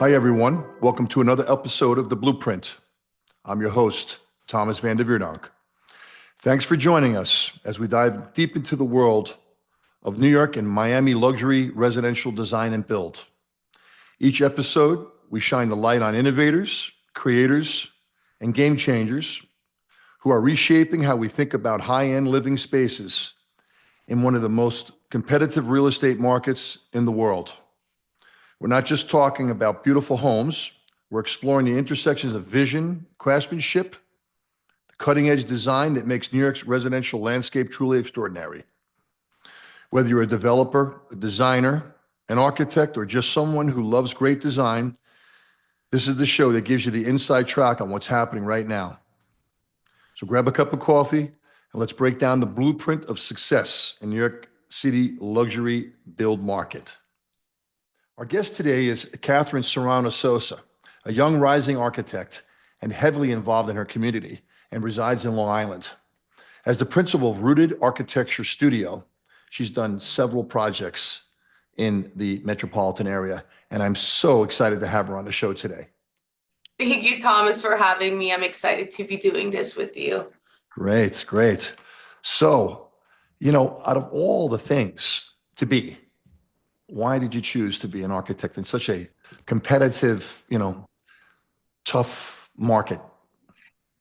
Hi, everyone. Welcome to another episode of The Blueprint. I'm your host, Thomas van der Veerdonk. Thanks for joining us as we dive deep into the world of New York and Miami luxury residential design and build. Each episode, we shine the light on innovators, creators, and game changers who are reshaping how we think about high-end living spaces in one of the most competitive real estate markets in the world. We're not just talking about beautiful homes. We're exploring the intersections of vision, craftsmanship, the cutting-edge design that makes New York's residential landscape truly extraordinary. Whether you're a developer, a designer, an architect, or just someone who loves great design, this is the show that gives you the inside track on what's happening right now. So grab a cup of coffee and let's break down the blueprint of success in New York City luxury build market. Our guest today is Katherine Serrano Sosa, a young rising architect and heavily involved in her community and resides in Long Island. As the principal of Rooted Architecture Studio, she's done several projects in the metropolitan area, and I'm so excited to have her on the show today. Thank you, Thomas, for having me. I'm excited to be doing this with you. Great, great. So, out of all the things to be, why did you choose to be an architect in such a competitive, tough market?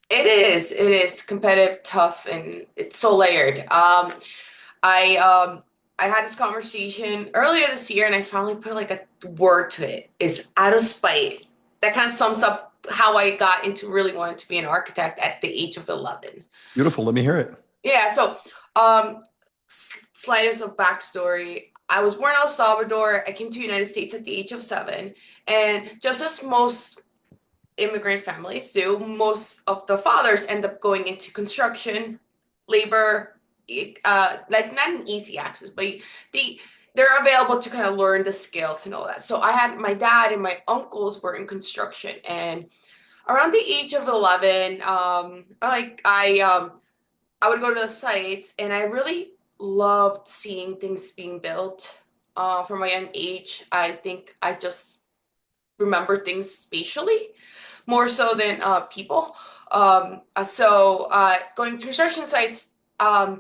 It is competitive, tough, and it's so layered. I had this conversation earlier this year, and I finally put like a word to it. Is out of spite. That kind of sums up how I got into really wanting to be an architect at the age of 11. Beautiful. Let me hear it. Yeah, so um, slightest of backstory. I was born in El Salvador. I came to the United States at the age of 7. And just as most immigrant families do, most of the fathers end up going into construction, labor, like not an easy access, but they they're available to kind of learn the skills and all that. So I had my dad and my uncles were in construction, and around the age of 11, I would go to the sites, and I really loved seeing things being built. From a young age, I think I just remember things spatially more so than people. Going to construction sites,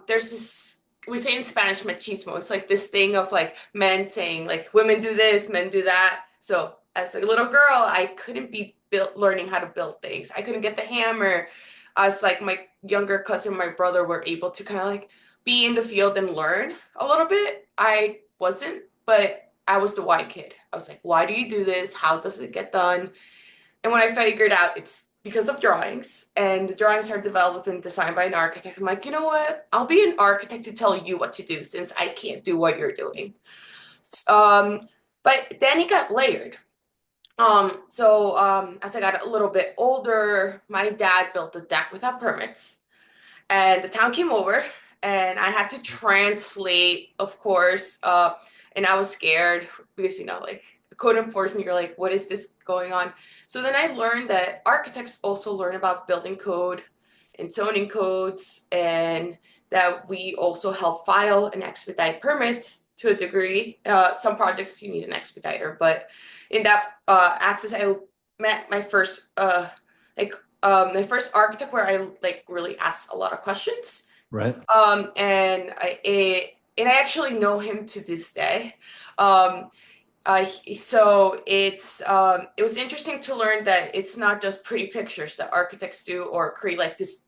there's this, we say in Spanish machismo. It's like this thing of like men saying like women do this, men do that. So as a little girl, I couldn't be built learning how to build things. I couldn't get the hammer. As like my younger cousin, my brother were able to kind of like be in the field and learn a little bit. I wasn't, but I was the why kid. I was like, why do you do this? How does it get done? And when I figured out it's because of drawings, and the drawings are developed and designed by an architect, I'm like, you know what? I'll be an architect to tell you what to do since I can't do what you're doing. Um, but then it got layered. As I got a little bit older, my dad built a deck without permits, and the town came over, and I had to translate, of course. And I was scared because, like code enforcement, you're like, what is this going on? So then I learned that architects also learn about building code and zoning codes, and that we also help file and expedite permits to a degree. Some projects you need an expediter, but in that access, I met my first my first architect where I like really asked a lot of questions. Right. And I actually know him to this day. Um, so it was interesting to learn that it's not just pretty pictures that architects do or create like this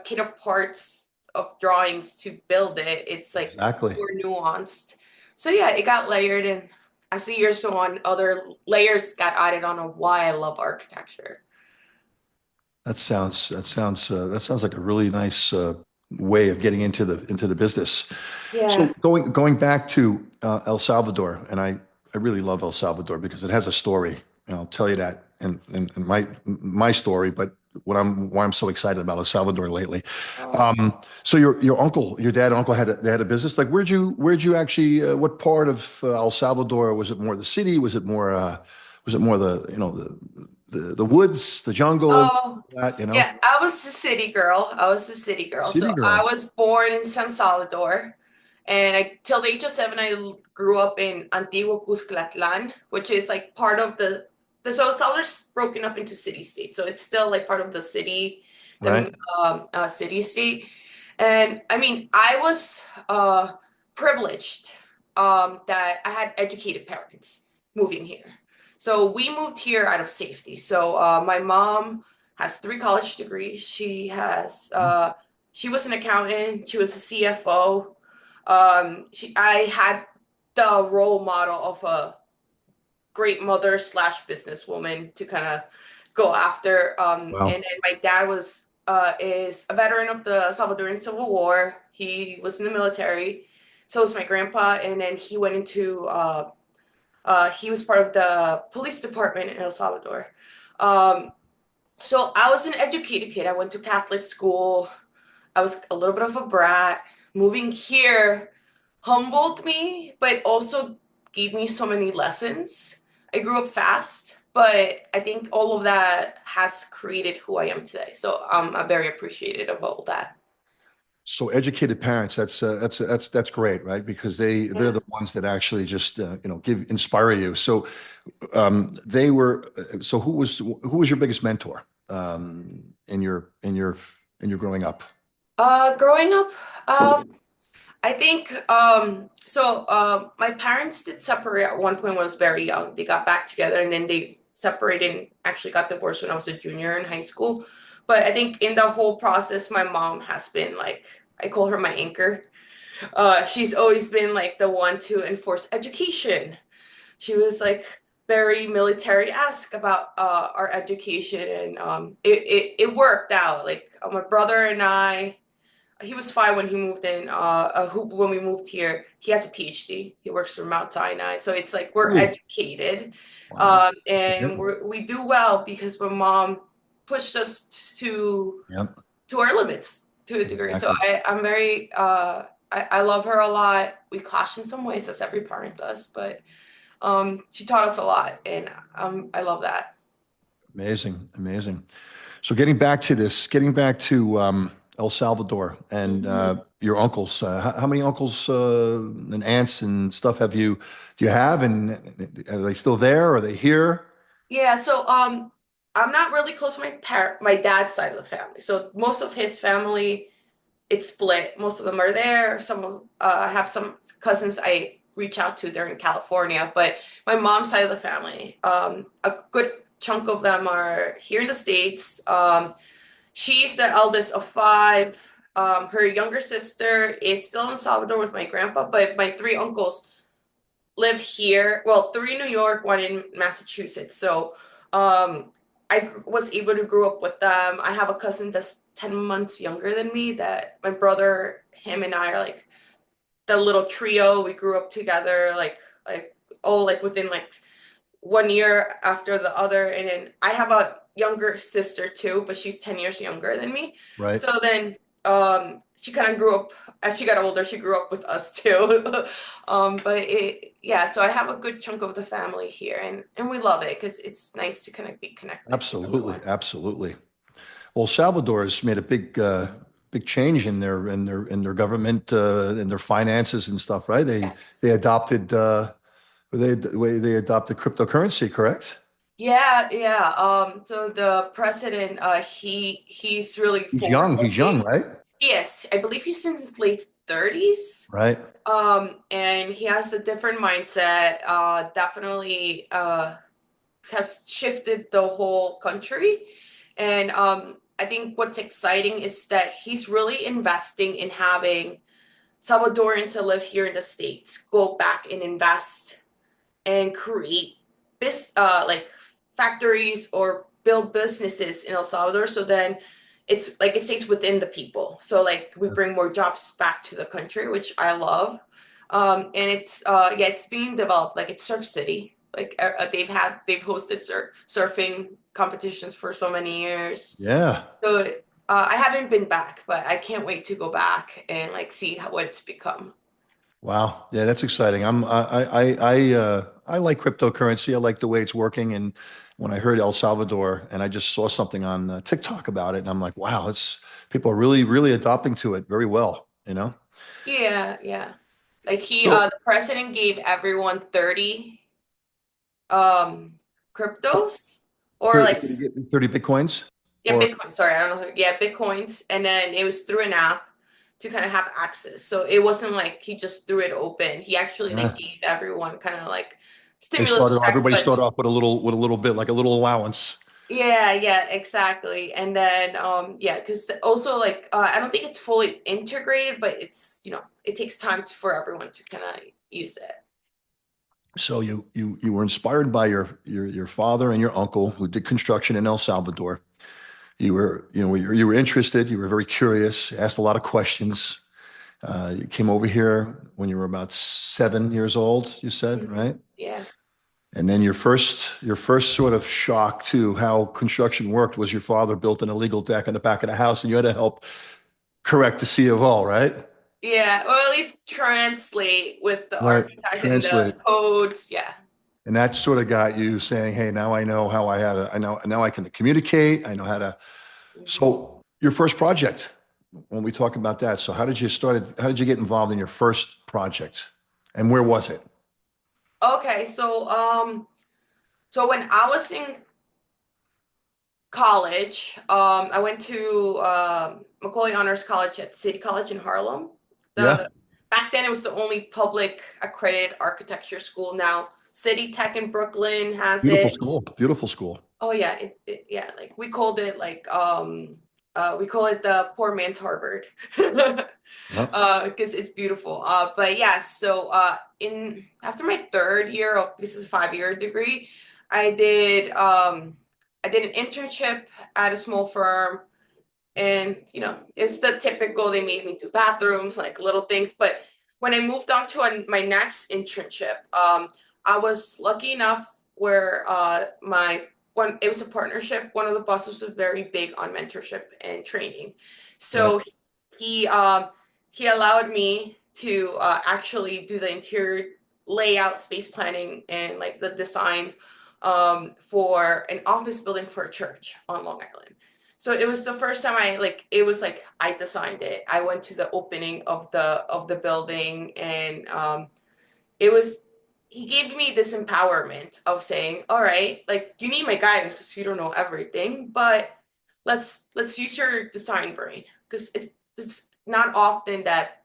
kit of parts of drawings to build it. It's like Exactly. more nuanced. So yeah, it got layered, and as the years go on, other layers got added on of why I love architecture. That sounds like a really nice way of getting into the business. So Yeah. going back to El Salvador, and I really love El Salvador because it has a story, and I'll tell you that in my story, but why I'm so excited about El Salvador lately. Oh. So your dad and uncle they had a business. Like where'd you actually what part of El Salvador was it? More the city? Was it more the the woods, the jungle, Oh, that yeah, I was the city girl. I was the city girl. So city I girl? was born in San Salvador, And till the age of 7, I grew up in Antiguo Cuscatlan, which is like part of so El Salvador's broken up into city states. So it's still like part of the city, the Right. city state. And I mean, I was privileged that I had educated parents moving here. So we moved here out of safety. So my mom has 3 college degrees. She was an accountant. She was a CFO. I had the role model of a great mother slash businesswoman to kind of go after. And Wow. then my dad is a veteran of the Salvadoran Civil War. He was in the military. So was my grandpa, and then he went into he was part of the police department in El Salvador. Um, so I was an educated kid. I went to Catholic school. I was a little bit of a brat. Moving here humbled me, but also gave me so many lessons. I grew up fast, but I think all of that has created who I am today. So I'm very appreciative of all that. So educated parents, that's great, right? Because they're Yeah. the ones that actually just give inspire you. So they were so who was your biggest mentor in your growing up? Growing up, I think my parents did separate at one point when I was very young. They got back together and then they separated and actually got divorced when I was a junior in high school. But I think in the whole process, my mom has been like, I call her my anchor. She's always been like the one to enforce education. She was like very military-esque about our education, and it worked out. Like my brother and I, he was 5 when he moved in. When we moved here, he has a PhD. He works for Mount Sinai, so it's like we're Ooh, educated, wow. and we do well because my mom pushed us Yep, to our limits to a degree. So exactly. I'm very I love her a lot. We clash in some ways, as every parent does, but she taught us a lot, and I love that. Amazing, amazing. So getting back to El Salvador and Mhm. your uncles. How many uncles and aunts and stuff do you have? And are they still there? Are they here? Yeah, so I'm not really close to my dad's side of the family. So most of his family, it's split. Most of them are there. I have some cousins I reach out to. They're in California, but my mom's side of the family, a good chunk of them are here in the States. She's the eldest of 5. Her younger sister is still in Salvador with my grandpa, but my 3 uncles live here. Well, 3 in New York, 1 in Massachusetts. So I was able to grow up with them. I have a cousin that's 10 months younger than me that my brother, him and I are like the little trio. We grew up together like all like within like 1 year after the other. And then I have a younger sister too, but she's 10 years younger than me. Right. So then she kind of grew up as she got older, she grew up with us too. Yeah, so I have a good chunk of the family here, and we love it because it's nice to kind of be connected to Absolutely, everyone. absolutely. Well, Salvador has made a big change in their government in their finances and stuff, right? They Yes. they adopted they adopted cryptocurrency, correct? Yeah, yeah. So the president, he's really He's forward young. He's young, looking. right? Yes, I believe he's in his late 30s. Right. And he has a different mindset. Definitely has shifted the whole country. And I think what's exciting is that he's really investing in having Salvadorans that live here in the States go back and invest and create like factories or build businesses in El Salvador. So then it's like it stays within the people. So like we bring more jobs back to the country, which I love. And it's being developed. Like it's Surf City. Like they've hosted surfing competitions for so many years. Yeah. So I haven't been back, but I can't wait to go back and like see what it's become. Wow. Yeah, that's exciting. I like cryptocurrency. I like the way it's working. And when I heard El Salvador, and I just saw something on TikTok about it, and I'm like, wow, it's people are really, really adopting to it very well. Yeah, yeah. Like So, the president gave everyone 30 um cryptos or 30, like did he get 30 Bitcoins? yeah, Or, Bitcoin. Sorry, I don't know. Yeah, Bitcoins, and then it was through an app to kind of have access. So it wasn't like he just threw it open. He actually like yeah, gave everyone kind of like stimulus check, everybody but started off with a little bit, like a little allowance. yeah, yeah, exactly. And then yeah, because also like I don't think it's fully integrated, but it's it takes time for everyone to kind of use it. So you were inspired by your father and your uncle who did construction in El Salvador. You were interested. You were very curious. Asked a lot of questions. You came over here when you were about 7 years old. You said, Mhm. right? Yeah. And then your first sort of shock to how construction worked was your father built an illegal deck in the back of the house, and you had to help correct the C of O, right? Yeah, or at least translate with the Right. architect and the Translate. codes. Yeah. And that sort of got you saying, "Hey, now I know how I know now I can communicate. I know how to." Mhm. So your first project, when we talk about that, so how did you get involved in your first project? And where was it? Okay, so when I was in college, I went to Macaulay Honors College at City College in Harlem. Yeah. The Back then it was the only public accredited architecture school. Now City Tech in Brooklyn has Beautiful it. school. Beautiful school. Oh yeah, yeah, like we called it like we call it the poor man's Harvard. Yeah. Because it's beautiful. But yeah, so in after my third year of this is a 5-year degree, I did I did an internship at a small firm, and it's the typical. They made me do bathrooms, like little things. But when I moved on to my next internship, I was lucky enough where my one it was a partnership. One of the bosses was very big on mentorship and training, Right. so he allowed me to actually do the interior layout, space planning, and like the design for an office building for a church on Long Island. So it was the first time it was like I designed it. I went to the opening of the building, and it was he gave me this empowerment of saying, all right, like you need my guidance because you don't know everything, but let's use your design brain because it's not often that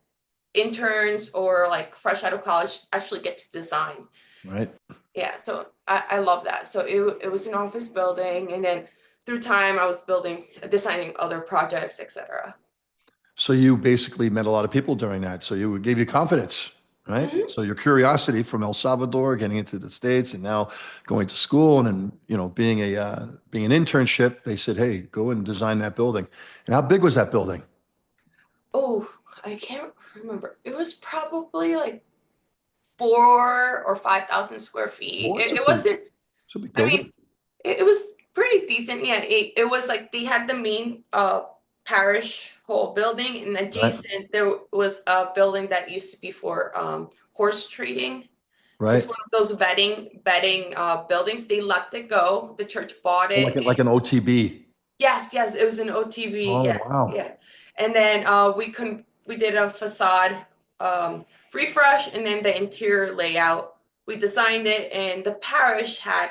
interns or like fresh out of college actually get to design. Right. Yeah, so I love that. So it was an office building, and then through time I was designing other projects, etc. So you basically met a lot of people during that. So you gave you confidence, right? Hmm. So your curiosity from El Salvador, getting into the States, and now going to school, and then being an internship, they said, "Hey, go and design that building." And how big was that building? Oh, I can't remember. It was probably like 4 or 5,000 square feet. Oh, It wasn't. it's a big I building, mean, it was pretty decent. Yeah, it was like they had the main parish hall building, and right? adjacent there was a building that used to be for horse trading. It's Right. one of those betting buildings. They let it go. The church bought Oh, it. like an OTB. Yes, yes, it was an OTV. Oh, Yeah, wow. yeah. And then we did a facade refresh, and then the interior layout. We designed it, and the parish had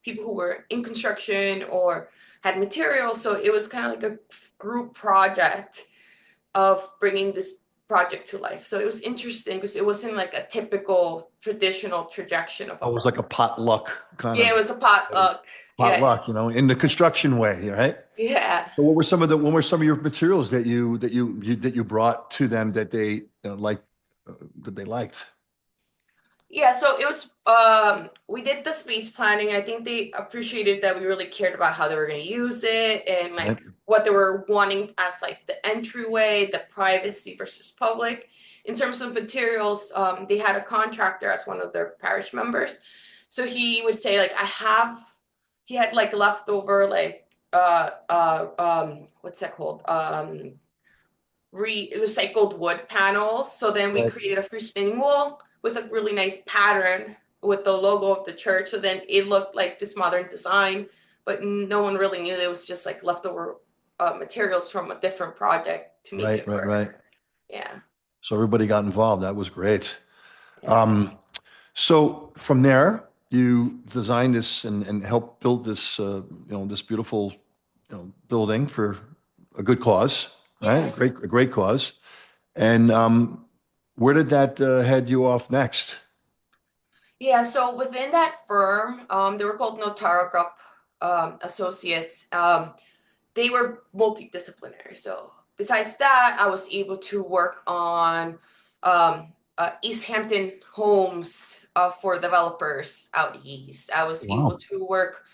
people who were in construction or had materials, so it was kind of like a group project of bringing this project to life. So it was interesting because it wasn't like a typical traditional projection of a Oh, it was home. like a potluck kind Yeah, it of was a potluck. Yeah, potluck, in the construction way, right? yeah. So what were some of your materials that you brought to them that they that they liked? Yeah, so it was we did the space planning. I think they appreciated that we really cared about how they were going to use it and Right. like what they were wanting as like the entryway, the privacy versus public. In terms of materials, they had a contractor as one of their parish members. So he would say like he had like leftover like what's that called? Recycled wood panels. So then we Right. created a freestanding wall with a really nice pattern with the logo of the church. So then it looked like this modern design, but no one really knew it was just like leftover materials from a different project to make Right. it Right. work. Right. Yeah. So everybody got involved. That was great. Yeah. Um, so from there, you designed this and helped build this, this beautiful, building for a good cause, right? Yeah. A great cause. And where did that head you off next? Yeah, so within that firm, they were called Notaro Group Associates. They were multidisciplinary. So besides that, I was able to work on East Hampton homes for developers out east. I was able Wow. to work.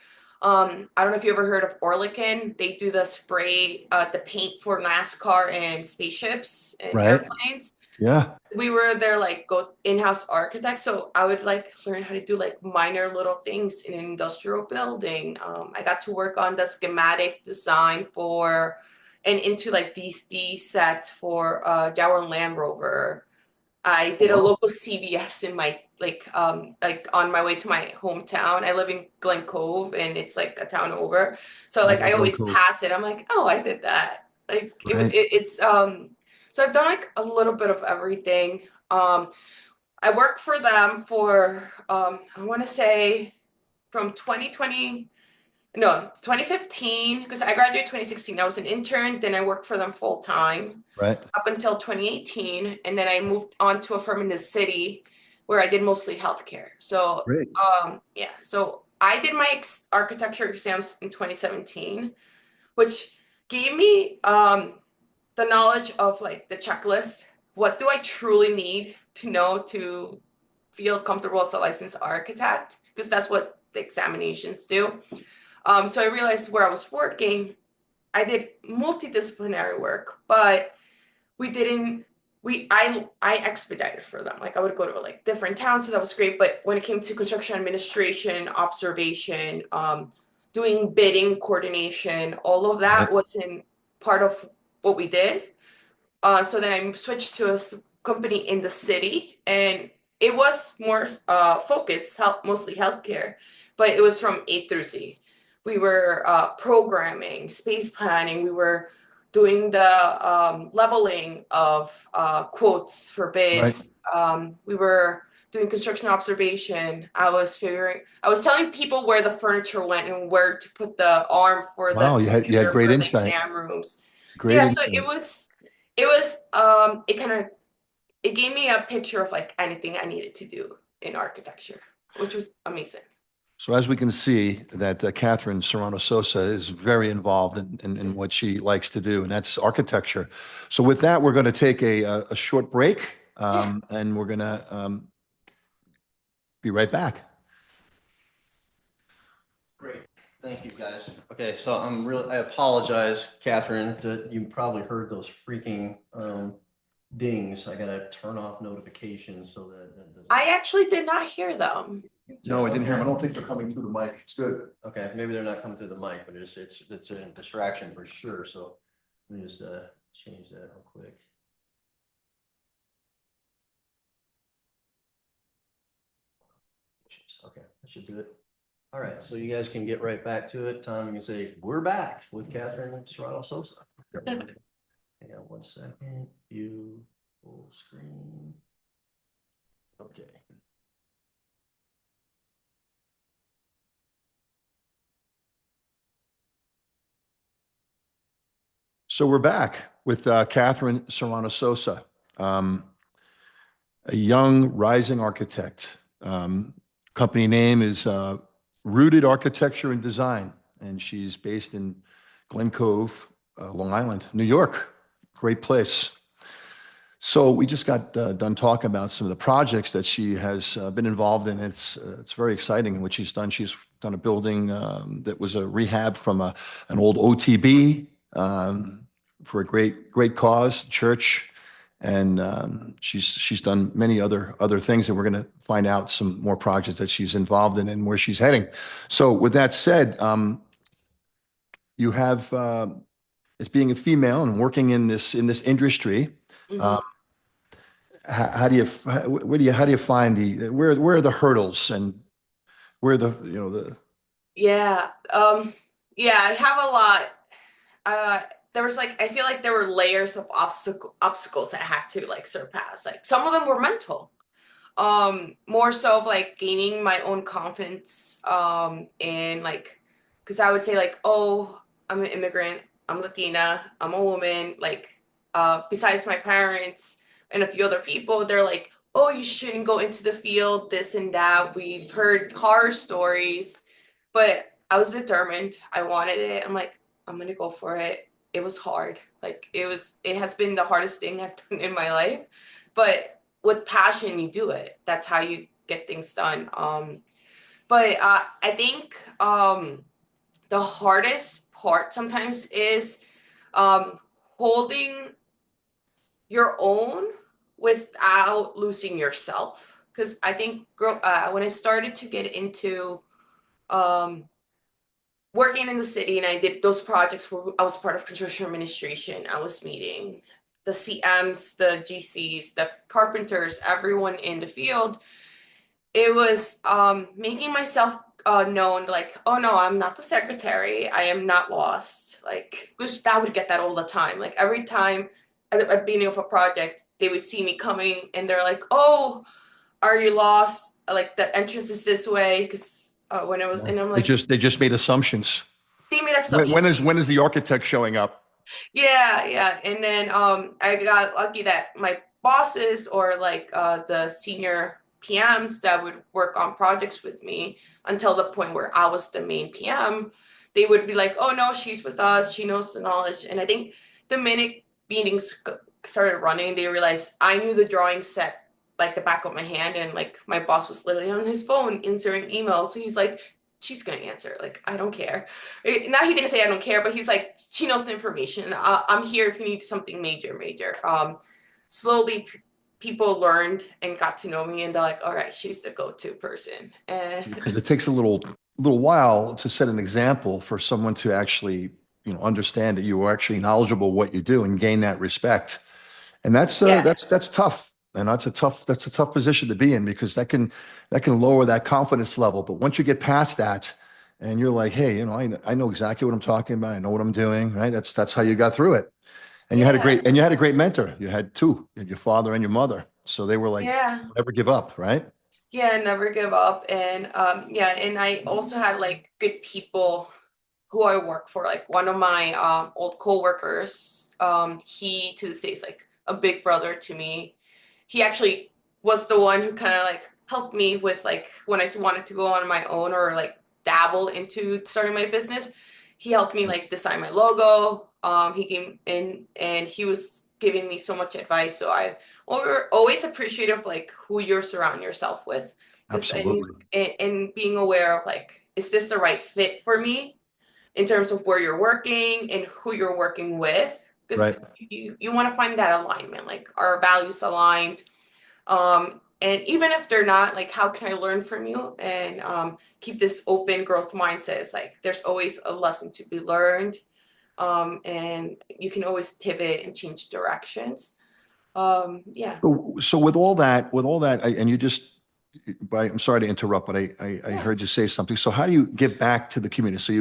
I don't know if you ever heard of Orlikon. They do the spray, the paint for NASCAR and spaceships and Right. airplanes. Yeah. We were their like go in-house architects, so I would like learn how to do like minor little things in an industrial building. I got to work on the schematic design for and into like DC sets for Jaguar Land Rover. I Oh, did a wow. local CVS in my like on my way to my hometown. I live in Glen Cove and it's like a town over. So I like know I Glen always Cove. pass it. I'm like, "Oh, I did that." Like Right. it's so I've done like a little bit of everything. I worked for them for I want to say from 2020 no 2015 because I graduated 2016. I was an intern, then I worked for them full time Right. up until 2018, and then I moved on to a firm in the city where I did mostly healthcare. So Great. yeah, so I did my architecture exams in 2017, which gave me the knowledge of like the checklist. What do I truly need to know to feel comfortable as a licensed architect? Because that's what the examinations do. So I realized where I was working, I did multidisciplinary work, but we didn't I expedited for them. Like I would go to like different towns, so that was great. But when it came to construction administration, observation, doing bidding coordination, all of Right. that wasn't part of what we did. So then I switched to a company in the city, and it was more focused, mostly healthcare, but it was from A through Z. We were programming, space planning. We were doing the leveling of quotes for Right. bids. We were doing construction observation. I was telling people where the furniture went and where to put the arm for the Wow. You had computer great for the insight. exam rooms. Great Yeah, so insight. it kind of it gave me a picture of like anything I needed to do in architecture, which was amazing. So as we can see that Katherine Serrano Sosa is very involved in what she likes to do, and that's architecture. So with that, we're going to take a short break, Yeah. and we're going to be right back. Great. Thank you, guys. Okay, so I apologize, Catherine, that you probably heard those freaking dings. I gotta turn off notifications so that doesn't. I actually did not hear them. No, I Just didn't hear them. I don't think they're coming through the mic. It's good. Okay, maybe they're not coming through the mic, but it's a distraction for sure. So let me just change that real quick. Okay, that should do it. All right, so you guys can get right back to it. Tom, you can say, we're back with Katherine Serrano Sosa. Hang on one second. View full screen. Okay. So we're back with Katherine Serrano Sosa, um, a young rising architect. Company name is Rooted Architecture and Design, and she's based in Glen Cove, Long Island, New York. Great place. So we just got done talking about some of the projects that she has been involved in. It's very exciting in what she's done. She's done a building that was a rehab from an old OTB for a great cause, church, and she's done many other things. And we're going to find out some more projects that she's involved in and where she's heading. So with that said, you have as being a female and working in this industry. Mhm. How do you how do you find where are the hurdles and where are the the Yeah. Yeah, I have a lot. there was like, I feel like there were layers of obstacles I had to like surpass. Like some of them were mental, more so of like gaining my own confidence, and like, because I would say like, oh, I'm an immigrant, I'm Latina, I'm a woman, like, besides my parents and a few other people, they're like, oh, you shouldn't go into the field, this and that. We've heard horror stories, but I was determined. I wanted it. I'm like, I'm gonna go for it. It was hard. Like it has been the hardest thing I've done in my life. But with passion, you do it. That's how you get things done. But I think the hardest part sometimes is um, holding your own without losing yourself. Because I think when I started to get into um, working in the city and I did those projects where I was part of construction administration. I was meeting the CMs, the GCs, the carpenters, everyone in the field. It was making myself known, like, oh no, I'm not the secretary. I am not lost. Like, which that would get that all the time. Like every time at the beginning of a project, they would see me coming and they're like, oh, are you lost? Like the entrance is this way. Because when it was, Yeah. and I'm They like, just made assumptions. they made When is assumptions. when is the architect showing up? Yeah, yeah. And then I got lucky that my bosses or like the senior PMs that would work on projects with me until the point where I was the main PM, they would be like, "Oh no, she's with us. She knows the knowledge." And I think the minute meetings started running, they realized I knew the drawing set like the back of my hand, and like my boss was literally on his phone answering emails. So he's like, "She's gonna answer. Like I don't care." Now he didn't say I don't care, but he's like, she knows the information. I'm here if you need something major. Slowly, people learned and got to know me, and they're like, all right, she's the go-to person. And Because it takes a little while to set an example for someone to actually, understand that you are actually knowledgeable what you do and gain that respect. And that's yeah, that's tough. And that's a tough position to be in because that can lower that confidence level. But once you get past that and you're like, hey, I know exactly what I'm talking about. I know what I'm doing, right? That's how you got through it. And yeah, you had a great mentor. You had two, your father and your mother. So they were like, yeah. never give up, right? Yeah, never give up. And yeah, and I also had like good people who I work for. Like one of my old coworkers, he to this day is like a big brother to me. He actually was the one who kind of like helped me with like when I wanted to go on my own or like dabble into starting my business. He helped me like design my logo. He came in and he was giving me so much advice. So I we're always appreciative like who you're surrounding yourself with, because Absolutely. and being aware of like, is this the right fit for me in terms of where you're working and who you're working with? Right. Because you want to find that alignment, like our values aligned. And even if they're not, like how can I learn from you and keep this open growth mindset? It's like there's always a lesson to be learned, and you can always pivot and change directions. Yeah, So with all that, and you just, I'm sorry to interrupt, but I yeah. heard you say something. So how do you give back to the community? So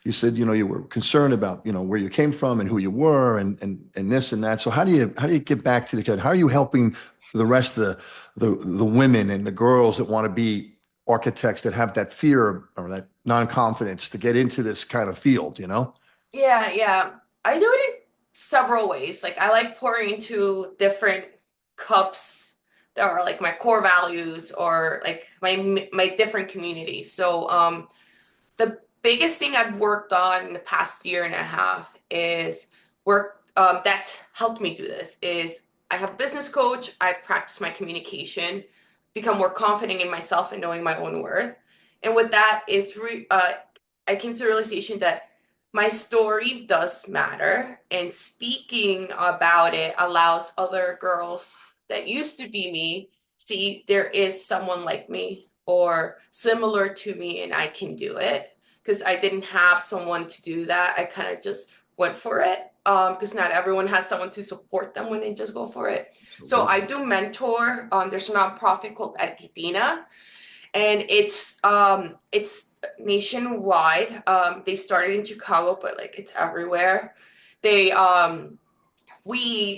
you said, you were concerned about, where you came from and who you were and this and that. So how do you give back to the kid? How are you helping the rest of the women and the girls that want to be architects that have that fear or that non-confidence to get into this kind of field, Yeah, yeah. I do it in several ways. Like I like pouring into different cups that are like my core values or like my different communities. So the biggest thing I've worked on in the past year and a half is work that's helped me do this is I have a business coach. I practice my communication, become more confident in myself and knowing my own worth. And with that is I came to the realization that my story does matter, and speaking about it allows other girls that used to be me see there is someone like me or similar to me and I can do it, because I didn't have someone to do that. I kind of just went for it, because not everyone has someone to support them when they just go for it. So I Absolutely. do mentor. There's a nonprofit called Argentina, and it's nationwide. They started in Chicago, but like it's everywhere. We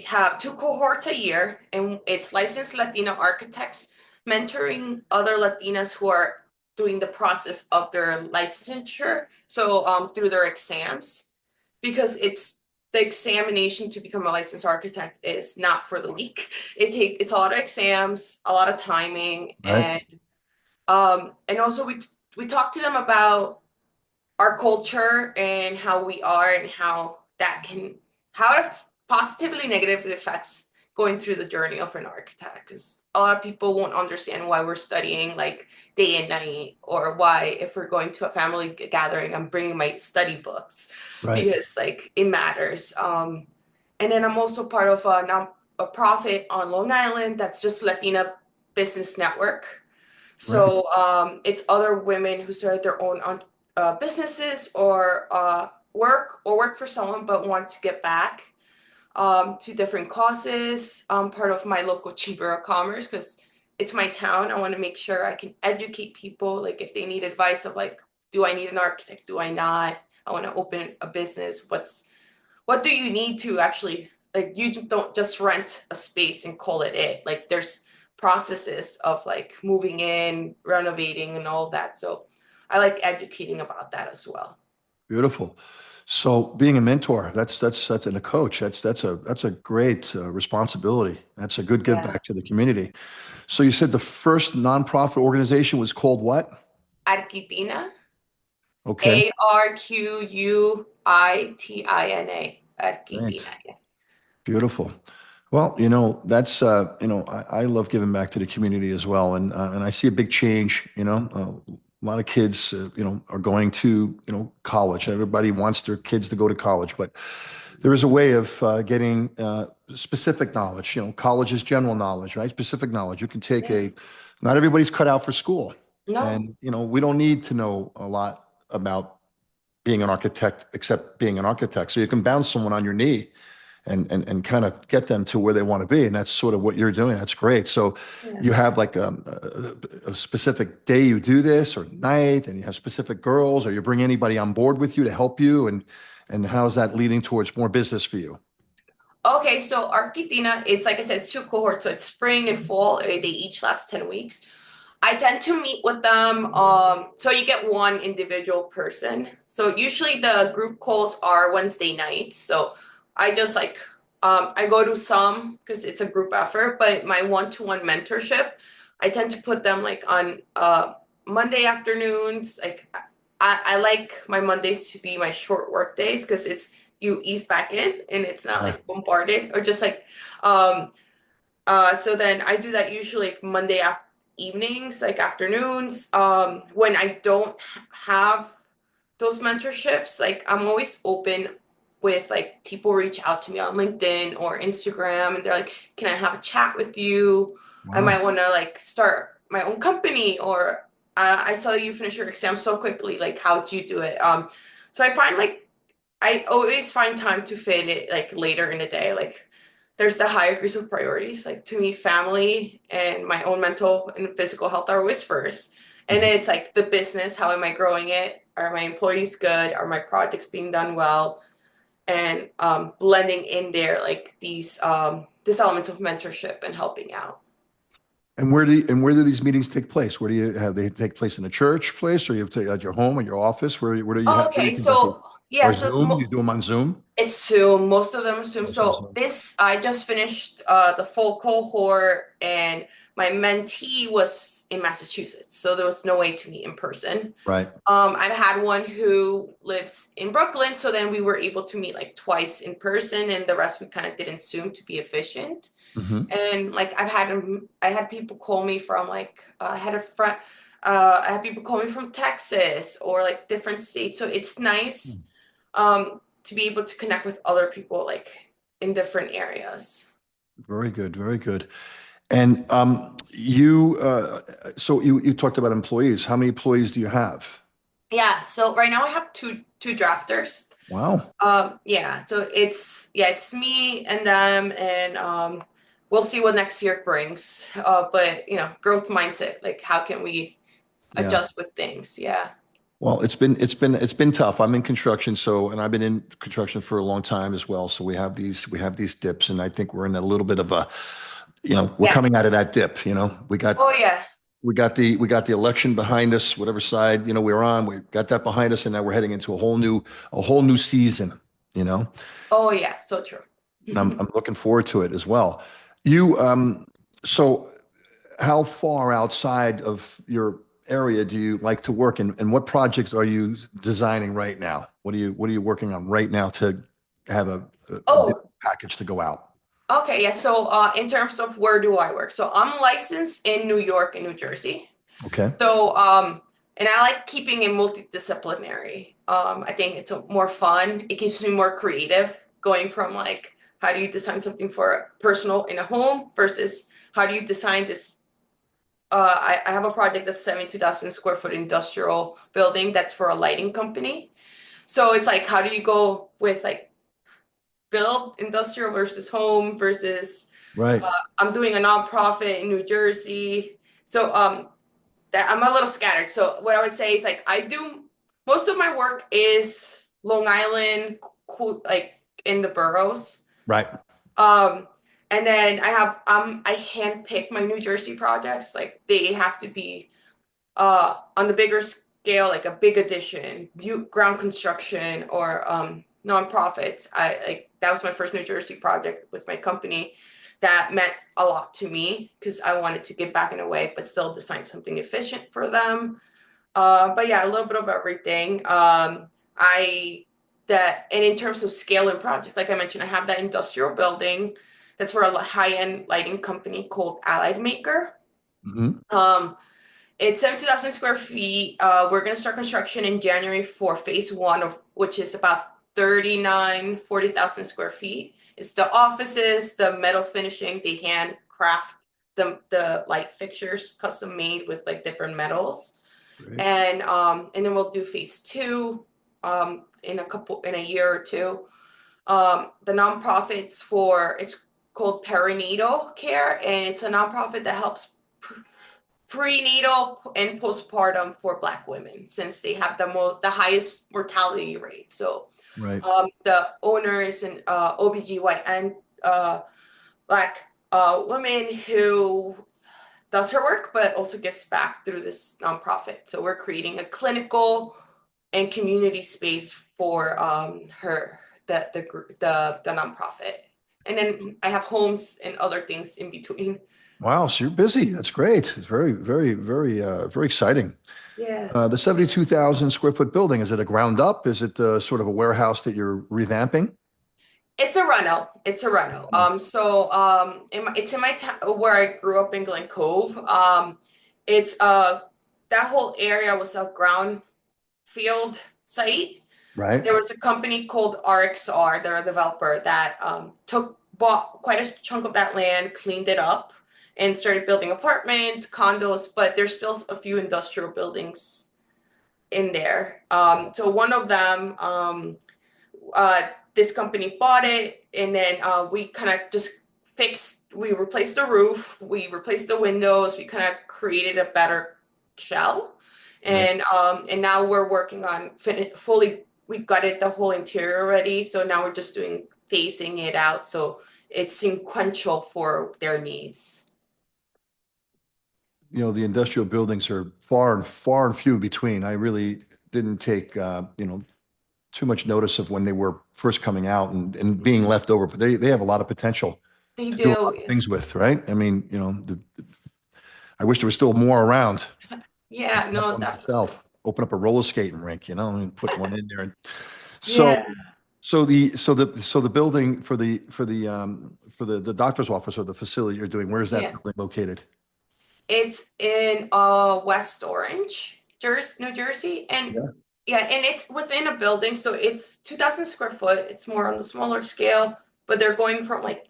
have two cohorts a year, and it's licensed Latina architects mentoring other Latinas who are doing the process of their licensure. So through their exams, because the examination to become a licensed architect is not for the weak. It's a lot of exams, a lot of timing, Right. and also we talk to them about our culture and how we are and how it positively negatively affects going through the journey of an architect, because a lot of people won't understand why we're studying like day and night, or why if we're going to a family gathering I'm bringing my study books, Right. because like it matters. And then I'm also part of a profit on Long Island that's just Latina business network. Right. So it's other women who started their own businesses, or work for someone but want to get back to different causes. I'm part of my local chamber of commerce because it's my town. I want to make sure I can educate people, like if they need advice of like, do I need an architect? Do I not? I want to open a business. What do you need to actually, like, you don't just rent a space and call it. Like there's processes of like moving in, renovating and all that. So I like educating about that as well. Beautiful. So being a mentor, that's and a coach, that's a great responsibility. That's a good give Yeah. back to the community. So you said the first nonprofit organization was called what? Arquitina, Okay, Arquitina, great. Arquitina. Yeah. Beautiful. Well, I love giving back to the community as well, and I see a big change. A lot of kids, are going to, college. Everybody wants their kids to go to college, but there is a way of getting specific knowledge. College is general knowledge, right? Specific knowledge. You can take Yeah. not everybody's cut out for school, No. and we don't need to know a lot about being an architect except being an architect. So you can bounce someone on your knee and kind of get them to where they want to be. And that's sort of what you're doing. That's great. So Yeah. you have like a specific day you do this or night, and you have specific girls, or you bring anybody on board with you to help you. And how's that leading towards more business for you? Okay, so Arquitina, it's like I said, it's two cohorts. So it's spring and fall. They each last 10 weeks. I tend to meet with them. So you get one individual person. So usually the group calls are Wednesday nights. So I just like I go to some because it's a group effort, but my one-to-one mentorship, I tend to put them like on Monday afternoons. Like I like my Mondays to be my short work days because it's you ease back in and it's not Yeah. like bombarded, or just like so then I do that usually like Monday evenings, like afternoons. When I don't have those mentorships, like I'm always open with like people reach out to me on LinkedIn or Instagram, and they're like, "Can I have a chat with you? I Wow. might want to like start my own company, or I saw that you finished your exam so quickly. Like, how'd you do it?" So I find like I always find time to fit it like later in the day. Like there's the hierarchies of priorities. Like to me, family and my own mental and physical health are always first. And Mhm. then it's like the business, how am I growing it? Are my employees good? Are my projects being done well? And blending in there like these elements of mentorship and helping out. And where do these meetings take place? Where do you have they take place in a church place, or you have to at your home or your office? Where do you Okay, conduct these? so yeah, Or so Zoom? You do them on Zoom? it's Zoom. Most of them are Zoom. Also So Zoom. this, I just finished the full cohort, and my mentee was in Massachusetts, so there was no way to meet in person. Right. I've had one who lives in Brooklyn, so then we were able to meet like twice in person, and the rest we kind of did in Zoom to be efficient. Hmm. And like I had people call me from like I had a friend, I had people call me from Texas or like different states, so it's nice to be able to connect with other people like in different areas. Very good. Very good. And so you talked about employees. How many employees do you have? Yeah, so right now I have two drafters. Wow. Yeah, so it's me and them, and we'll see what next year brings. But growth mindset, like how can we Yeah. adjust with things? Yeah. Well, it's been tough. I'm in construction, and I've been in construction for a long time as well. So we have these dips, and I think we're in a little bit of a, we're Yeah. coming out of that dip. We got Oh yeah. we got the election behind us, whatever side, we're on. We got that behind us, and now we're heading into a whole new season, you know. Oh yeah. So true. And I'm looking forward to it as well. You so how far outside of your area do you like to work, and what projects are you designing right now? What are you working on right now to have a big Oh, package to go out? okay. Yeah. So, in terms of where do I work? So I'm licensed in New York and New Jersey. Okay. So, and I like keeping it multidisciplinary. I think it's more fun. It keeps me more creative, going from like, how do you design something for personal in a home versus how do you design this? I have a project that's 72,000 square foot industrial building that's for a lighting company. So it's like, how do you go with like build industrial versus home versus Right. I'm doing a nonprofit in New Jersey. So that I'm a little scattered. So what I would say is like I do most of my work is Long Island, like in the boroughs. Right. Um, and then I handpick my New Jersey projects. Like they have to be on the bigger scale, like a big addition, ground construction or nonprofits. I like that was my first New Jersey project with my company. That meant a lot to me because I wanted to give back in a way, but still design something efficient for them. But yeah, a little bit of everything. I that and in terms of scale and projects, like I mentioned, I have that industrial building that's for a high-end lighting company called Allied Maker. Hmm. Um, it's 72,000 square feet. We're going to start construction in January for phase one of which is about 40,000 square feet. It's the offices, the metal finishing, they handcraft the light fixtures custom made with like different metals. Great. And then we'll do phase two in a year or two. The nonprofits for it's called perinatal care, and it's a nonprofit that helps prenatal and postpartum for Black women since they have the highest mortality rate. So Right. the owner is an OBGYN Black woman who does her work, but also gives back through this nonprofit. So we're creating a clinical and community space for her the nonprofit. And then I have homes and other things in between. Wow. So you're busy. That's great. It's very, very, very, very exciting. Yeah. The 72,000 square foot building, is it a ground up? Is it sort of a warehouse that you're revamping? It's a reno. It's a reno. It's in my town where I grew up in Glen Cove. It's that whole area was a ground field site. Right. There was a company called RXR, they're a developer that bought quite a chunk of that land, cleaned it up, and started building apartments, condos, but there's still a few industrial buildings in there. So one of them, uh, this company bought it, and then we kind of just we replaced the roof, we replaced the windows, we kind of created a better shell. Right. And now we're working on fully we gutted the whole interior already, so now we're just doing phasing it out so it's sequential for their needs. The industrial buildings are far and few between. I really didn't take, too much notice of when they were first coming out and being left over, but they have a lot of potential They to do a lot do. of things with, right? I mean, I wish there was still more around. Yeah, Have no, one definitely. myself, open up a roller skating rink, and put one in there. And so, Yeah. so the building for the doctor's office or the facility you're doing, where is that Yeah. building located? It's in West Orange, New Jersey. And Yeah. yeah, and it's within a building, so it's 2,000 square foot. It's more on the smaller scale, but they're going from like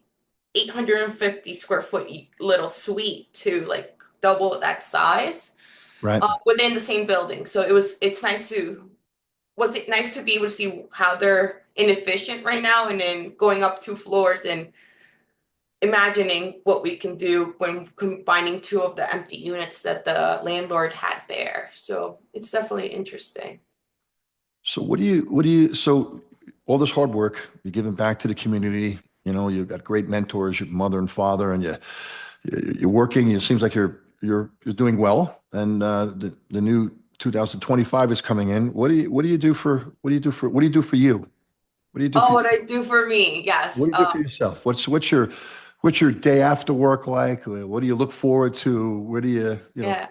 850 square foot little suite to like double that size Right. within the same building. So it's nice to was it nice to be able to see how they're inefficient right now and then going up two floors and imagining what we can do when combining two of the empty units that the landlord had there. So it's definitely interesting. So so all this hard work, you're giving back to the community, you've got great mentors, your mother and father, and you're working, it seems like you're doing well. And the new 2025 is coming in. What do you do for what do you do for what do you do for you? What do you do for Oh, what I do for me? what Yes. do you do for yourself? What's your day after work like? What do you look forward to? Where do Yeah.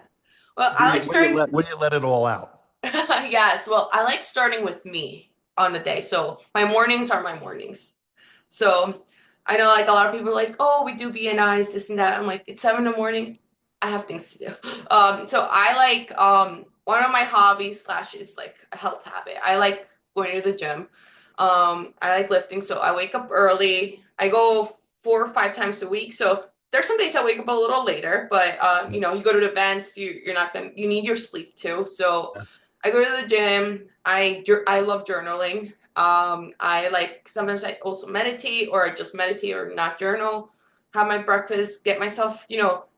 Well, I like starting. where do you let it all out? Yes. Well, I like starting with me on the day. So my mornings are my mornings. So I know like a lot of people are like, oh, we do BNIs, this and that. I'm like, it's 7 in the morning. I have things to do. So I like one of my hobbies slash is like a health habit. I like going to the gym. I like lifting. So I wake up early. I go 4 or 5 times a week. So there's some days I wake up a little later, but you go to the events, you're not gonna you need your sleep too. So I go to the gym. I love journaling. I like sometimes I also meditate or I just meditate or not journal, have my breakfast, get myself,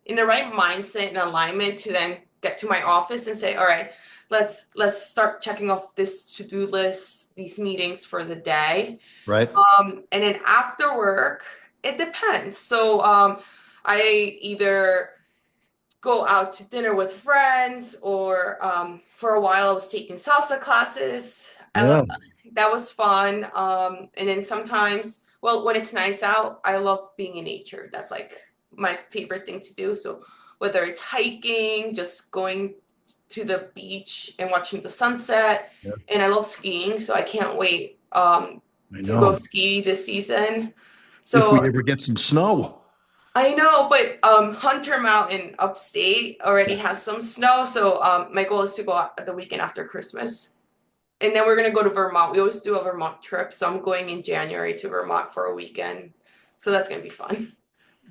in the right mindset and alignment to then get to my office and say, all right, let's start checking off this to-do list, these meetings for the day. Right? And then after work, it depends. So I either go out to dinner with friends or for a while I was taking salsa classes. Yeah. That was fun. And then sometimes, well, when it's nice out, I love being in nature. That's like my favorite thing to do. So whether it's hiking, just going to the beach and watching the sunset, Yeah. and I love skiing, so I can't wait I to go know. ski this season. If So we ever get some snow. I know, but Hunter Mountain upstate already has some snow, so my goal is to go out the weekend after Christmas. And then we're gonna go to Vermont. We always do a Vermont trip, so I'm going in January to Vermont for a weekend. So that's gonna be fun.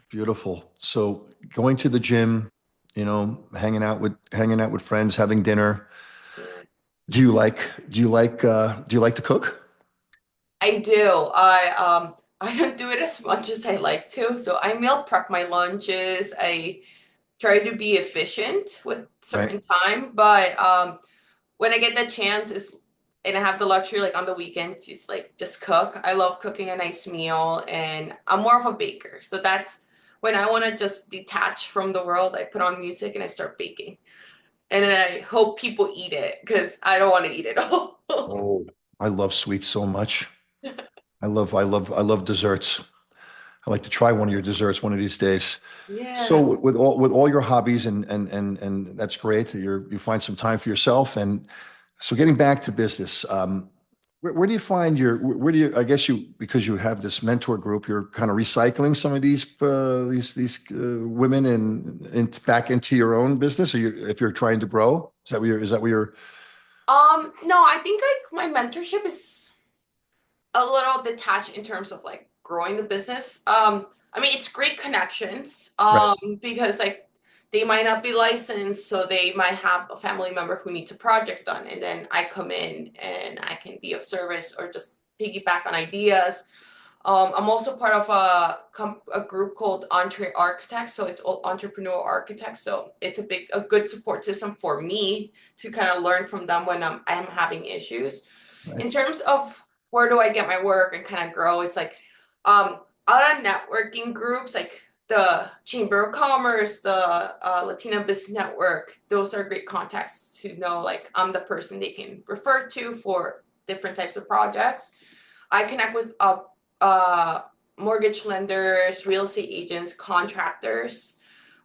Beautiful. So going to the gym, hanging out with friends, having dinner. Yeah. Do you like to cook? I do. I don't do it as much as I like to. So I meal prep my lunches. I try to be efficient with Right. certain time, but when I get the chance is and I have the luxury like on the weekend just cook. I love cooking a nice meal and I'm more of a baker. So that's when I want to just detach from the world, I put on music and I start baking. And then I hope people eat it because I don't want to eat it all. Oh, I love sweets so much. I love desserts. I'd like to try one of your desserts one of these days. So Yeah. with all your hobbies and that's great. You find some time for yourself. And so getting back to business, where do you find where do you, I guess because you have this mentor group, you're kind of recycling some of these women and back into your own business, or if you're trying to grow, is that where you're? No, I think like my mentorship is a little detached in terms of like growing the business. I mean, it's great connections, Right. because like they might not be licensed, so they might have a family member who needs a project done, and then I come in and I can be of service or just piggyback on ideas. I'm also part of a group called Entre Architects, so it's all entrepreneurial architects. So it's a good support system for me to kind of learn from them when I'm having issues. Right. In terms of where do I get my work and kind of grow, it's like other networking groups like the Chamber of Commerce, the Latina Business Network. Those are great contacts to know like I'm the person they can refer to for different types of projects. I connect with mortgage lenders, real estate agents, contractors,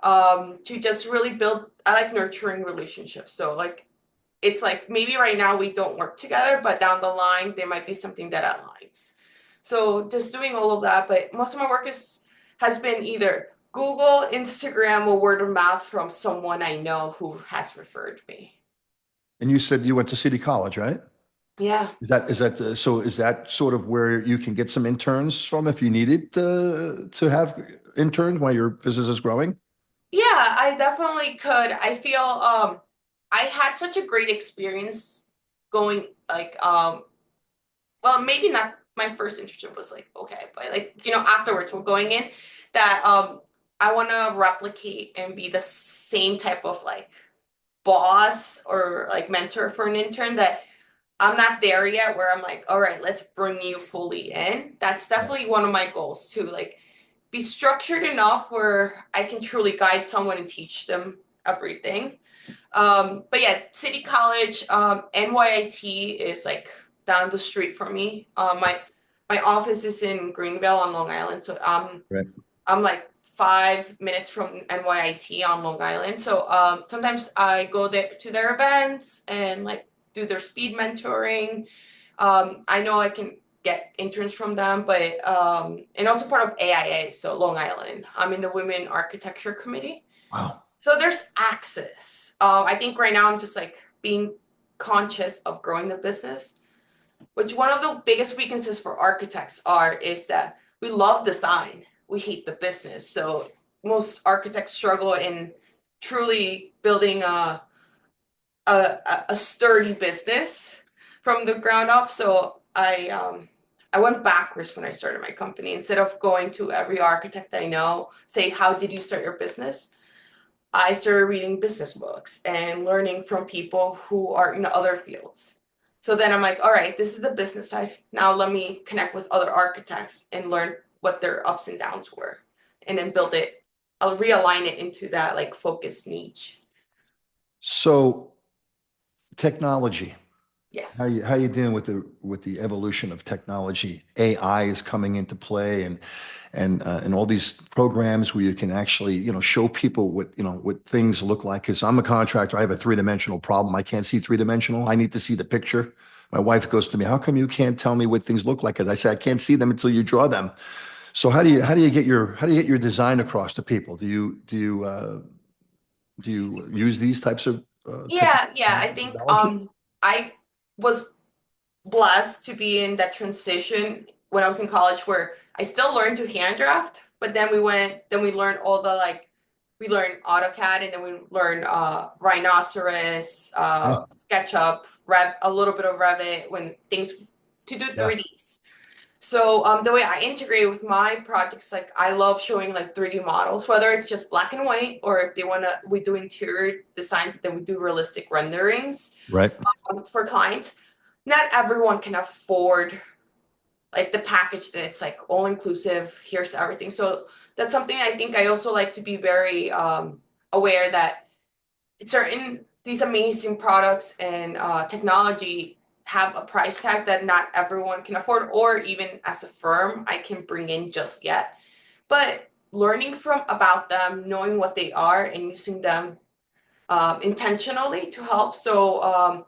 to just really build. I like nurturing relationships. So like it's like maybe right now we don't work together, but down the line there might be something that aligns. So just doing all of that, but most of my work has been either Google, Instagram, or word of mouth from someone I know who has referred me. And you said you went to City College, right? Yeah. Is that sort of where you can get some interns from if you needed to have interns while your business is growing? Yeah, I definitely could. I feel I had such a great experience going like well maybe not my first internship was like okay, but like afterwards we're going in. that I want to replicate and be the same type of like boss or like mentor for an intern that I'm not there yet where I'm like, all right, let's bring you fully in. That's definitely one of my goals too. Like be structured enough where I can truly guide someone and teach them everything. But yeah, City College, NYIT is like down the street from me. My office is in Greenville on Long Island, so Right. I'm like 5 minutes from NYIT on Long Island. So sometimes I go there to their events and like do their speed mentoring. I know I can get interns from them, but and also part of AIA, so Long Island. I'm in the Women Architecture Committee. Wow. So there's access. I think right now I'm just like being conscious of growing the business, which one of the biggest weaknesses for architects is that we love design, we hate the business. So most architects struggle in truly building a sturdy business from the ground up. So I went backwards when I started my company. Instead of going to every architect I know, say, how did you start your business? I started reading business books and learning from people who are in other fields. So then I'm like, all right, this is the business side. Now let me connect with other architects and learn what their ups and downs were, and then build it. I'll realign it into that like focus niche. So technology. Yes. How you dealing with the evolution of technology? AI is coming into play, and all these programs where you can actually show people what things look like. Because I'm a contractor, I have a three-dimensional problem. I can't see three-dimensional. I need to see the picture. My wife goes to me, "How come you can't tell me what things look like?" Because I say I can't see them until you draw them. So how do you get your design across to people? Do you use these types of Yeah. I think technology? I was blessed to be in that transition when I was in college where I still learned to hand draft, but then we learned all the like, we learned AutoCAD and then we learned Rhinoceros, Yeah, SketchUp, a little bit of Revit when things to do yeah, 3Ds. So the way I integrate with my projects, like I love showing like 3D models, whether it's just black and white or if they wanna we do interior design, then we do realistic renderings right. for clients. Not everyone can afford like the package that it's like all inclusive. Here's everything. So that's something I think I also like to be very aware that certain these amazing products and technology have a price tag that not everyone can afford, or even as a firm I can bring in just yet. But learning from about them, knowing what they are, and using them intentionally to help. So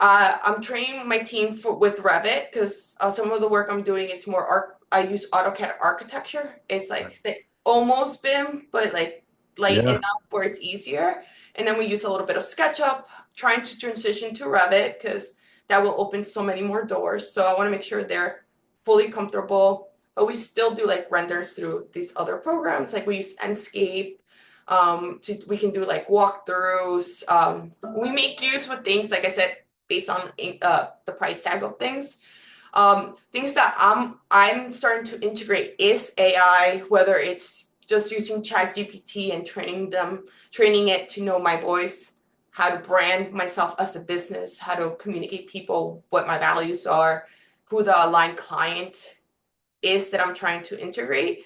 I'm training my team with Revit because some of the work I'm doing is more I use AutoCAD architecture. It's like the almost BIM, but like light Yeah. enough where it's easier. And then we use a little bit of SketchUp, trying to transition to Revit because that will open so many more doors. So I want to make sure they're fully comfortable. But we still do like renders through these other programs. Like we use Enscape. We can do like walkthroughs. We make use with things like I said based on the price tag of things. Things that I'm starting to integrate is AI, whether it's just using ChatGPT and training it to know my voice, how to brand myself as a business, how to communicate people what my values are, who the aligned client is that I'm trying to integrate.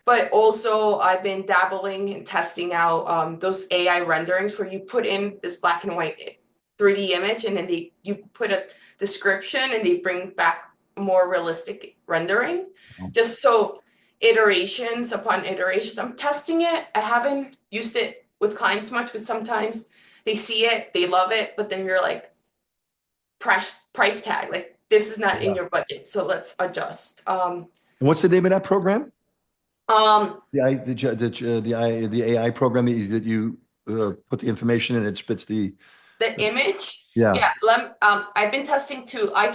But also, I've been dabbling and testing out those AI renderings where you put in this black and white 3D image, and then you put a description, and they bring back more realistic rendering. Just so iterations upon iterations. I'm testing it. I haven't used it with clients much because sometimes they see it, they love it, but then you're like price tag, like this is not in Yeah. your budget, so let's adjust. And what's the name of that program? Um, The AI program that you put the information in, it spits the image, yeah. yeah. I've been testing too. I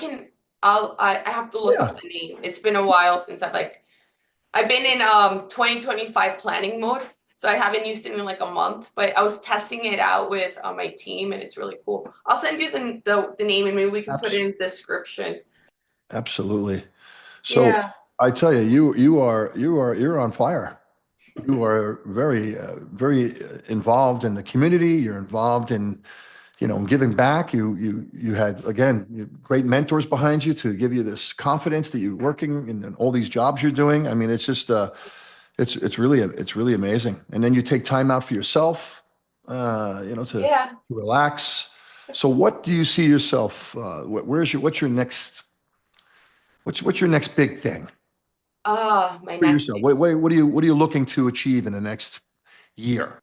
have to look Yeah. up the name. It's been a while since I've been in 2025 planning mode, so I haven't used it in like a month. But I was testing it out with my team, and it's really cool. I'll send you the name, and maybe we can put it Abs- in the description. Absolutely. So Yeah. I tell you, you're on fire. You are very involved in the community. You're involved in, giving back. You had, again, great mentors behind you to give you this confidence that you're working in all these jobs you're doing. I mean, it's just, it's really amazing. And then you take time out for yourself, to Yeah. relax. So what do you see yourself, what's your next big thing My for next. yourself? What are you looking to achieve in the next year?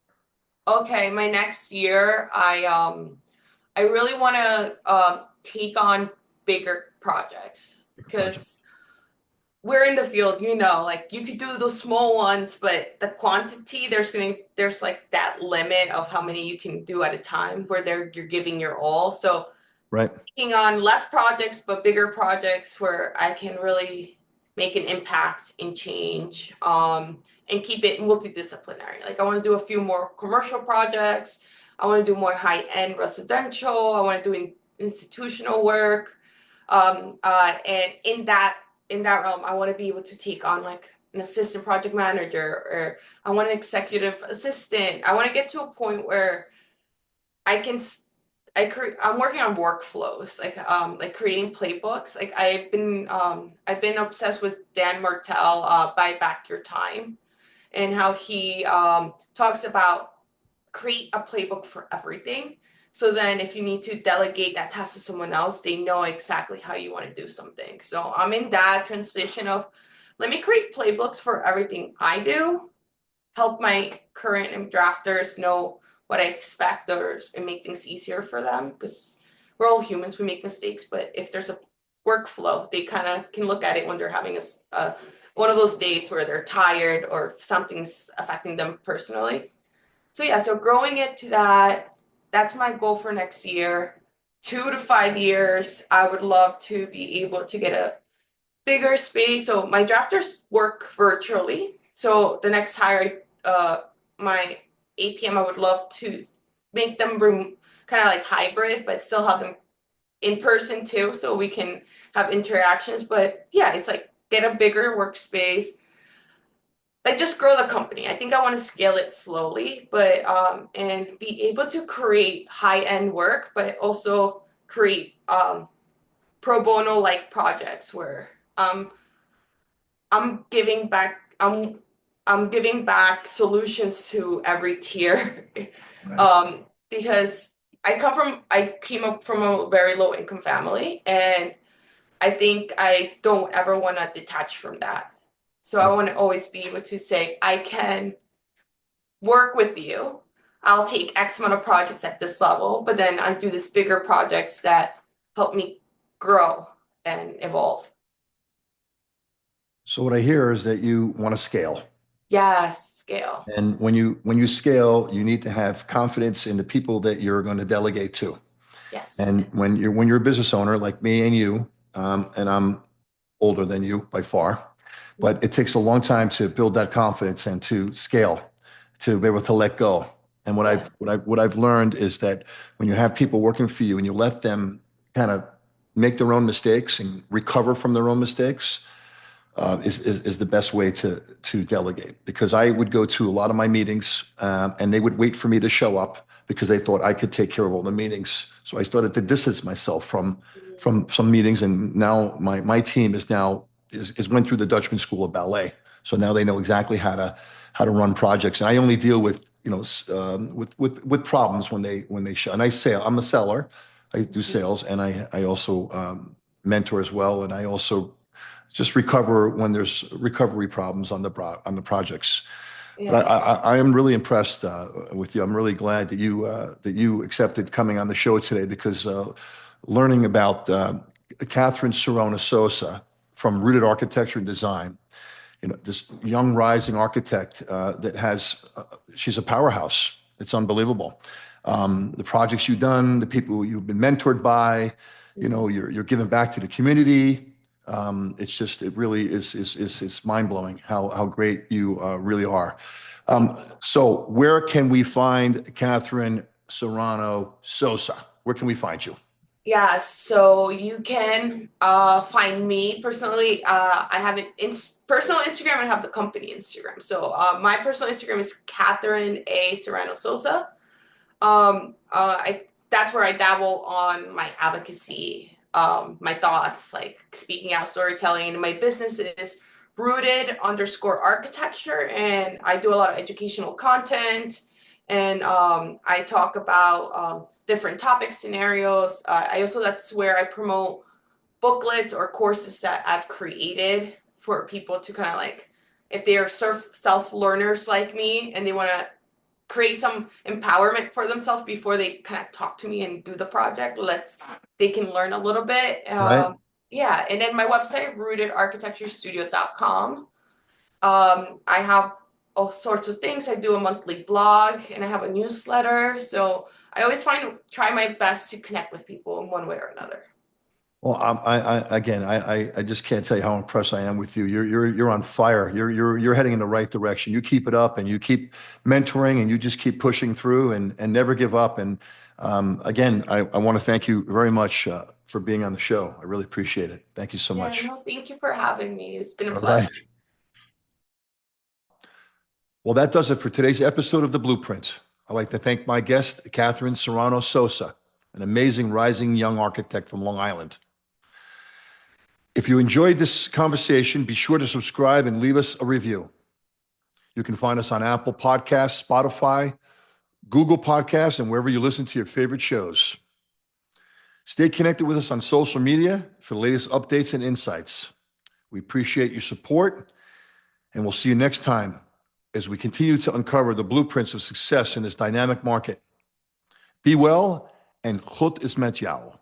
Okay, my next year, I really want to take on bigger projects Project. because we're in the field, like you could do those small ones, but the quantity there's like that limit of how many you can do at a time where you're giving your all. So Right. taking on less projects but bigger projects where I can really make an impact and change, and keep it multidisciplinary. Like I want to do a few more commercial projects. I want to do more high-end residential. I want to do institutional work. And in that realm, I want to be able to take on like an assistant project manager, or I want an executive assistant. I want to get to a point where I can I'm working on workflows, like creating playbooks. Like I've been obsessed with Dan Martell, Buy Back Your Time, and how he talks about create a playbook for everything. So then if you need to delegate that task to someone else, they know exactly how you want to do something. So I'm in that transition of let me create playbooks for everything I do, help my current drafters know what I expect, and make things easier for them because we're all humans, we make mistakes. But if there's a workflow, they kind of can look at it when they're having one of those days where they're tired or something's affecting them personally. So yeah, so growing it to that's my goal for next year. 2 to 5 years, I would love to be able to get a bigger space. So my drafters work virtually. So the next hire, my APM, I would love to make them kind of like hybrid, but still have them in person too, so we can have interactions. But yeah, it's like get a bigger workspace, like just grow the company. I think I want to scale it slowly, but and be able to create high-end work, but also create pro bono like projects where I'm giving back I'm giving back solutions to every tier. Right. Because I came up from a very low income family, and I think I don't ever want to detach from that. So I Right. want to always be able to say, I can work with you. I'll take X amount of projects at this level, but then I do this bigger projects that help me grow and evolve. So what I hear is that you want to scale. Yes, scale. And when you scale, you need to have confidence in the people that you're going to delegate to. Yes. And when you're a business owner like me and you, and I'm older than you by far, but it takes a long time to build that confidence and to scale, to be able to let go. And what Yeah. I've learned is that when you have people working for you and you let them kind of make their own mistakes and recover from their own mistakes, is the best way to delegate. Because I would go to a lot of my meetings, and they would wait for me to show up because they thought I could take care of all the meetings. So I started to distance myself from some meetings, and now my team is went through the Dutchman School of Ballet. So now they know exactly how to run projects, and I only deal with with problems when they show. And I'm a seller. I do sales, and I also mentor as well, and I also just recover when there's recovery problems on the projects. But Yeah. I am really impressed with you. I'm really glad that you accepted coming on the show today because learning about Katherine Serrano Sosa from Rooted Architecture and Design, this young rising architect she's a powerhouse. It's unbelievable. The projects you've done, the people you've been mentored by, you're giving back to the community. It really is mind blowing how great you really are. So where can we find Katherine Serrano Sosa? Where can we find you? Yeah, so you can find me personally. I have an personal Instagram and I have the company Instagram. So my personal Instagram is Katherine A. Serrano Sosa. That's where I dabble on my advocacy, my thoughts, like speaking out, storytelling. And my business is rooted_architecture, and I do a lot of educational content, and I talk about different topic scenarios. I also that's where I promote booklets or courses that I've created for people to kind of like, if they are self learners like me and they want to create some empowerment for themselves before they kind of talk to me and do the project. They can learn a little bit. Right. Yeah, and then my website, rootedarchitecturestudio.com. I have all sorts of things. I do a monthly blog and I have a newsletter. So I always try my best to connect with people in one way or another. Well, I just can't tell you how impressed I am with you. You're on fire. You're heading in the right direction. You keep it up, and you keep mentoring, and you just keep pushing through, and never give up. And again, I want to thank you very much for being on the show. I really appreciate it. Thank you so Yeah, much. no, thank you for having me. It's been a All pleasure. right. Well, that does it for today's episode of The Blueprint. I'd like to thank my guest, Katherine Serrano Sosa, an amazing rising young architect from Long Island. If you enjoyed this conversation, be sure to subscribe and leave us a review. You can find us on Apple Podcasts, Spotify, Google Podcasts, and wherever you listen to your favorite shows. Stay connected with us on social media for the latest updates and insights. We appreciate your support, and we'll see you next time as we continue to uncover the blueprints of success in this dynamic market. Be well, and goed is met jou.